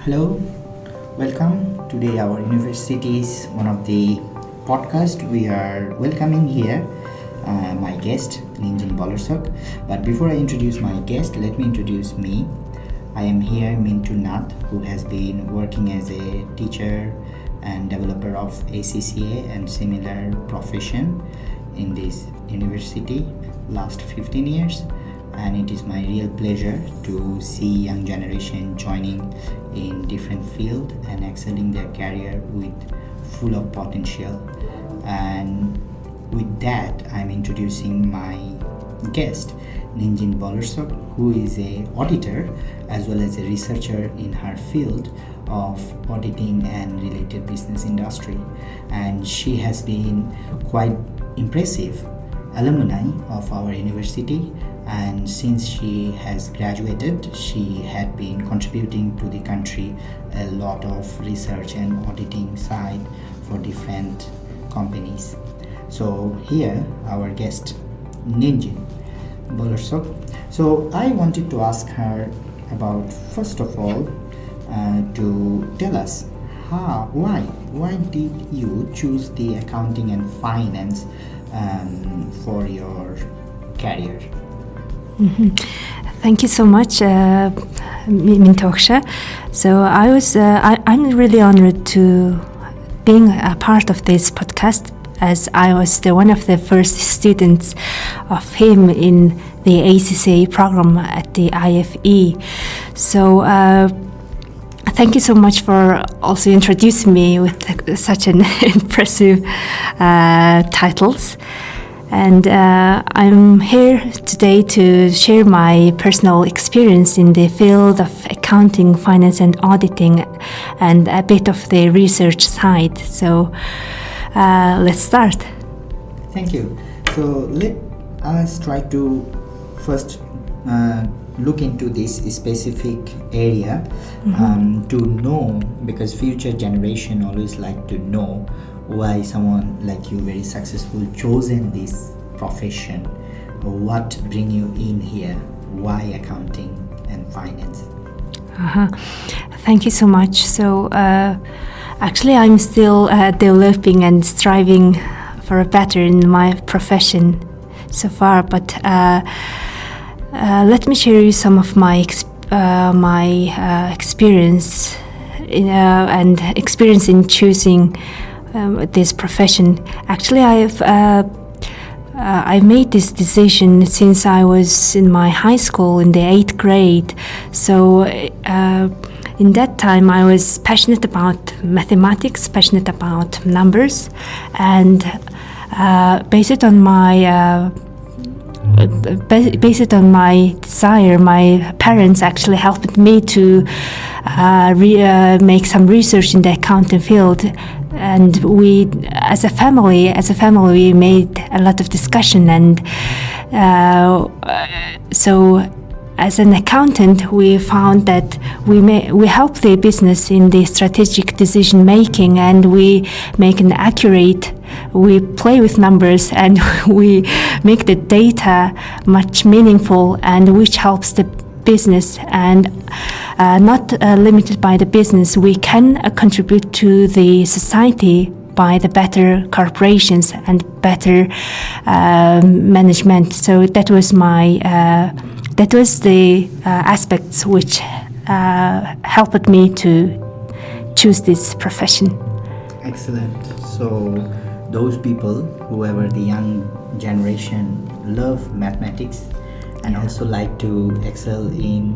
Hello, welcome. Today our university is one of the podcast we are welcoming here my guest Ninjin Bolarsok. But before I introduce my guest, let me introduce me. I am here Mintu Nath, who has been working as a teacher and developer of ACCA and similar profession in this university last 15 years. And it is my real pleasure to see young generation joining in different field and excelling their career with full of potential. And with that, I'm introducing my guest Ninjin Bolarsok, who is a auditor as well as a researcher in her field of auditing and related business industry, and she has been quite impressive alumni of our university. And since she has graduated, she had been contributing to the country a lot of research and auditing side for different companies. So here our guest Ninjin Bolarsok. So I wanted to ask her about, first of all, to tell us why did you choose the accounting and finance for your career? Mm-hmm. Thank you so much, Mintoksha. So I'm really honored to being a part of this podcast, as I was one of the first students of him in the ACCA program at the IFE. So thank you so much for also introducing me with such an impressive titles. And I'm here today to share my personal experience in the field of accounting, finance, and auditing, and a bit of the research side. So let's start. Thank you. So let us try to first look into this specific area to know, because future generation always like to know why someone like you, very successful, chosen this profession. What bring you in here? Why accounting and finance? Thank you so much. So actually I'm still developing and striving for a better in my profession so far, but let me share you some of my experience and experience in choosing this profession. Actually, I made this decision since I was in my high school in the 8th grade. So in that time, I was passionate about mathematics, passionate about numbers, and based on my desire, my parents actually helped me to make some research in the accounting field. And we, as a family, we made a lot of discussion. And so as an accountant, we found that we help the business in the strategic decision making, and we make an accurate, we play with numbers, and we make the data much meaningful, and which helps the business, and not limited by the business. We can contribute to the society by the better corporations and better management. So that was the aspects which helped me to choose this profession. Excellent. So those people, whoever the young generation, love mathematics and also like to excel in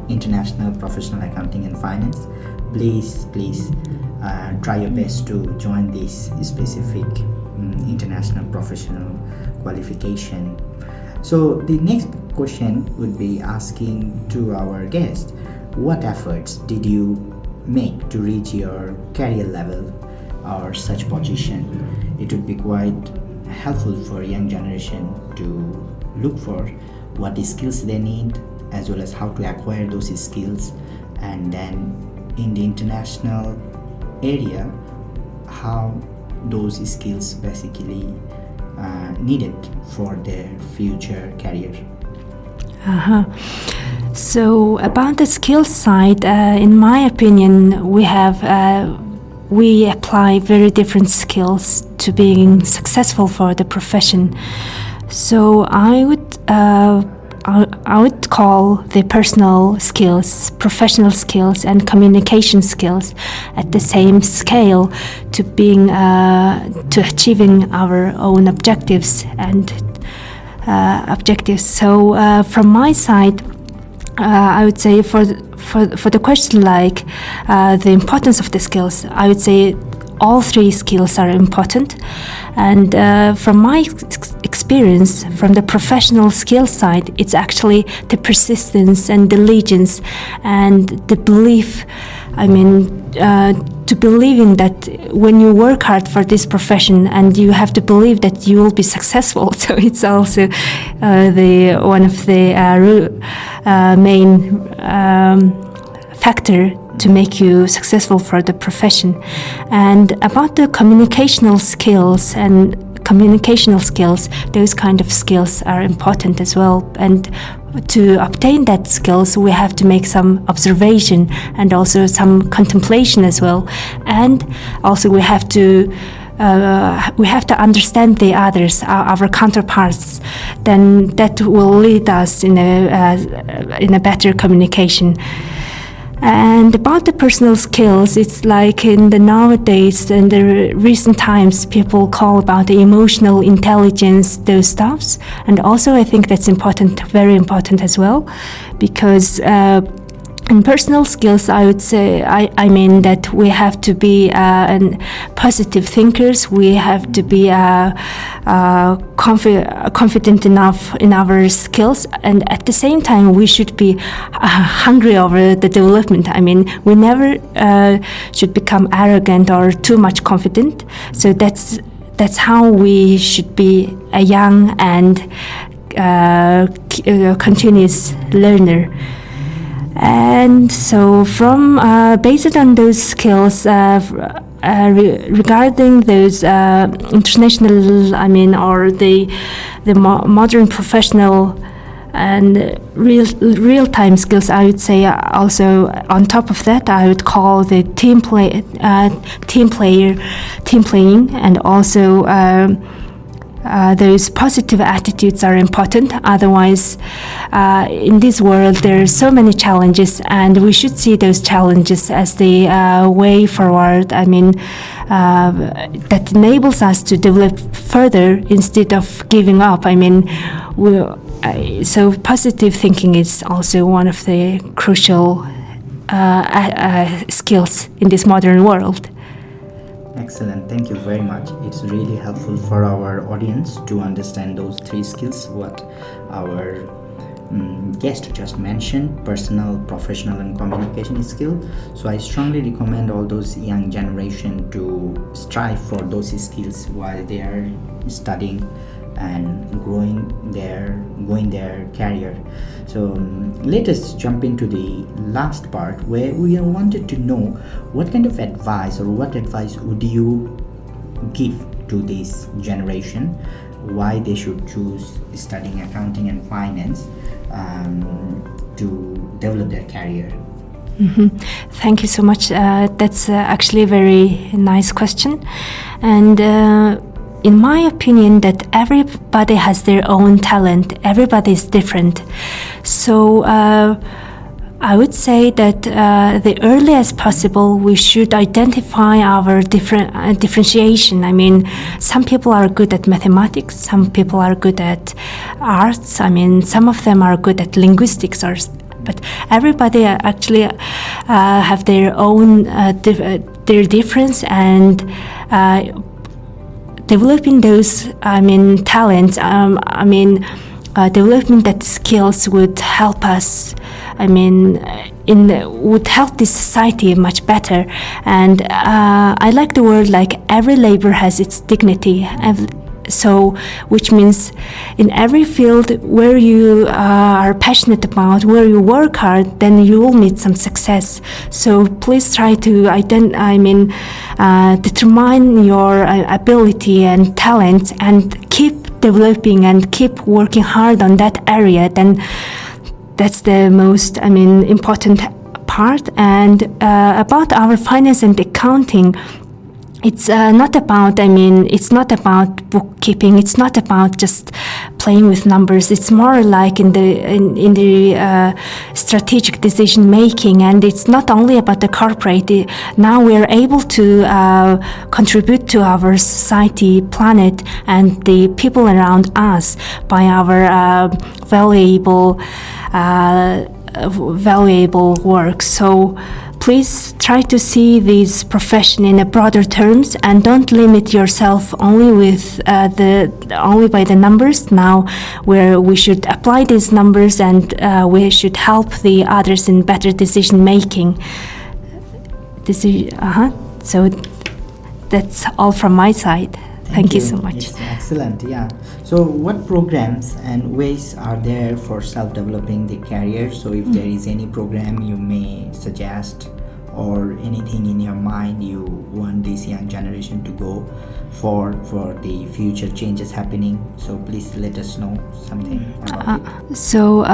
international professional accounting and finance, please try your best to join this specific international professional qualification. So the next question would be asking to our guest, what efforts did you make to reach your career level or such position? It would be quite helpful for young generation to look for what skills they need, as well as how to acquire those skills, and then in the international area, how those skills basically needed for their future career. Uh-huh. So about the skills side, in my opinion, we apply very different skills to being successful for the profession. So I would call the personal skills, professional skills, and communication skills at the same scale to being to achieving our own objectives and objectives. So from my side, I would say for the question like the importance of the skills, I would say all three skills are important. And from my experience, from the professional skill side, it's actually the persistence and diligence and the belief. To believing that when you work hard for this profession, and you have to believe that you will be successful. So it's also the one of the main factor to make you successful for the profession. And about the communicational skills, those kind of skills are important as well. And to obtain that skills, we have to make some observation and also some contemplation as well. And also we have to understand the others, our counterparts. Then that will lead us in a better communication. And about the personal skills, it's like in the nowadays, in the recent times, people call about the emotional intelligence, those stuffs. And also I think that's important, very important as well, because in personal skills, I would say, I mean that we have to be positive thinkers. We have to be confident enough in our skills, and at the same time, we should be hungry over the development. I mean, we never should become arrogant or too much confident. So that's how we should be a young and continuous learner. And so from based on those skills regarding those international, or the modern professional and real-time skills, I would say also on top of that, I would call the team playing, and also those positive attitudes are important. Otherwise, in this world, there are so many challenges, and we should see those challenges as the way forward. That enables us to develop further instead of giving up. So positive thinking is also one of the crucial skills in this modern world. Excellent, thank you very much. It's really helpful for our audience to understand those three skills, what our guest just mentioned: personal, professional, and communication skill. So I strongly recommend all those young generation to strive for those skills while they are studying and going their career. So let us jump into the last part, where we wanted to know what kind of advice, or what advice would you give to this generation, why they should choose studying accounting and finance to develop their career. Mm-hmm. Thank you so much. That's actually a very nice question. And in my opinion, that everybody has their own talent. Everybody is different. So I would say that the earliest possible, we should identify our differentiation. Some people are good at mathematics, some people are good at arts. Some of them are good at linguistics, but everybody actually have their own their difference, and developing those talents, developing that skills would help us, would help this society much better. And I like the word, like, every labor has its dignity. So, which means in every field where you are passionate about, where you work hard, then you will meet some success. So please try to determine your ability and talents, and keep developing and keep working hard on that area. Then that's the most, important part. And about our finance and accounting, it's not about bookkeeping. It's not about just playing with numbers. It's more like in the strategic decision making, and it's not only about the corporate. Now we're able to contribute to our society, planet, and the people around us by our valuable work. So please try to see this profession in a broader terms, and don't limit yourself only with only by the numbers. Now, where we should apply these numbers, and we should help the others in better decision making. So that's all from my side. Thank you so much. It's excellent. Yeah. So what programs and ways are there for self-developing the career? So if there is any program you may suggest, or anything in your mind you want this young generation to go for the future changes happening, so please let us know something about it. So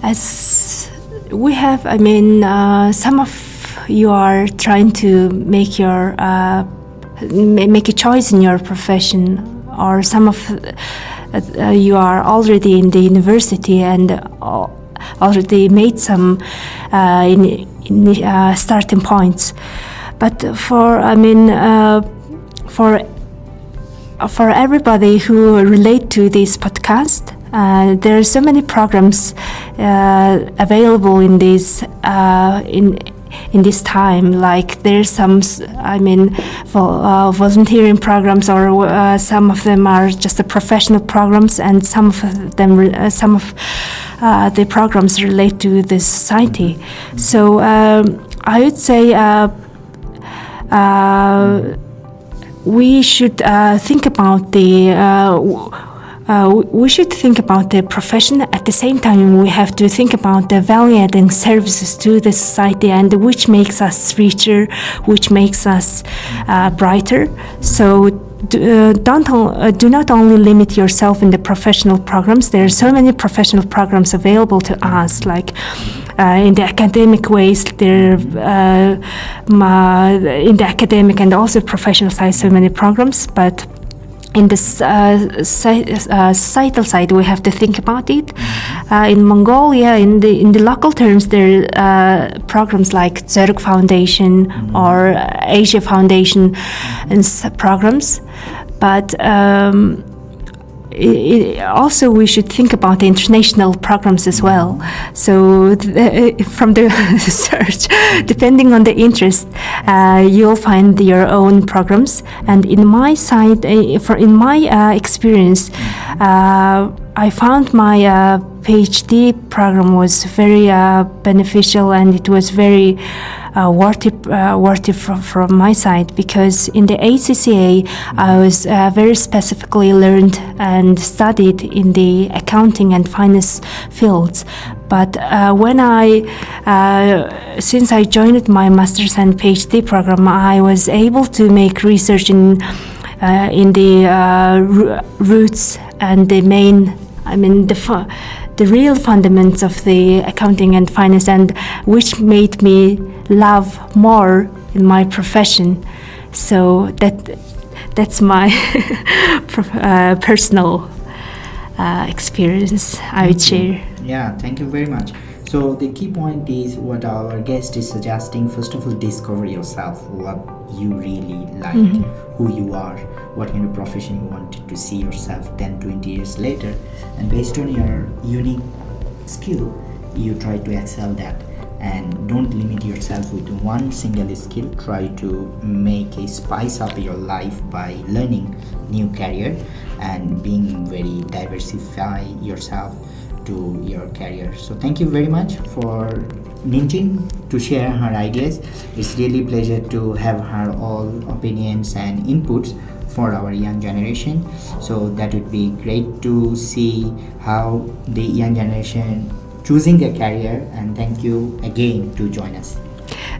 as we have, some of you are trying to make your make a choice in your profession, or some of you are already in the university and already made some starting points. But for everybody who relate to this podcast, there are so many programs available in this in this time. Like there's some volunteering programs, or some of them are just the professional programs, and some of the programs relate to the society. So I would say we should think about the profession. At the same time, we have to think about the value-adding services to the society, and which makes us richer, which makes us brighter. So do not only limit yourself in the professional programs. There are so many professional programs available to us, like in the academic ways, there in the academic and also professional side, so many programs. But in the societal side, we have to think about it. In Mongolia, in the local terms, there are programs like Zerg Foundation or Asia Foundation and programs. But also we should think about the international programs as well. So from the search, depending on the interest, you'll find your own programs. And in my side, in my experience, I found my PhD program was very beneficial, and it was very worth it from my side, because in the ACCA I was very specifically learned and studied in the accounting and finance fields. But since I joined my master's and PhD program, I was able to make research in the roots and the main, the real fundamentals of the accounting and finance, and which made me love more in my profession. So that's my personal experience I would share. Yeah, thank you very much. So the key point is what our guest is suggesting. First of all, discover yourself, what you really like, who you are, what kind of profession you wanted to see yourself 10, 20 years later. And based on your unique skill, you try to excel that. And don't limit yourself with one single skill. Try to make a spice up your life by learning new career and being very diversify yourself to your career. So thank you very much for Ninjin to share her ideas. It's really pleasure to have her all opinions and inputs for our young generation. So that would be great to see how the young generation choosing their career. And thank you again to join us.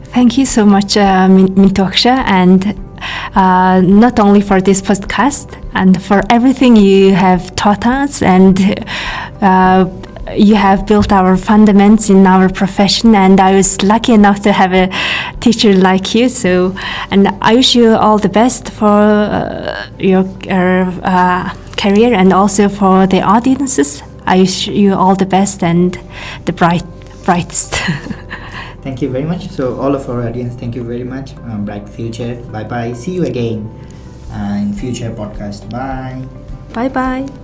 Thank you so much, Mintoksha, and not only for this podcast and for everything you have taught us, and you have built our fundamentals in our profession, and I was lucky enough to have a teacher like you. So, and I wish you all the best for your career, and also for the audiences. I wish you all the best and the brightest. Thank you very much. So all of our audience, thank you very much. Bright future. Bye bye. See you again in future podcast. Bye. Bye bye.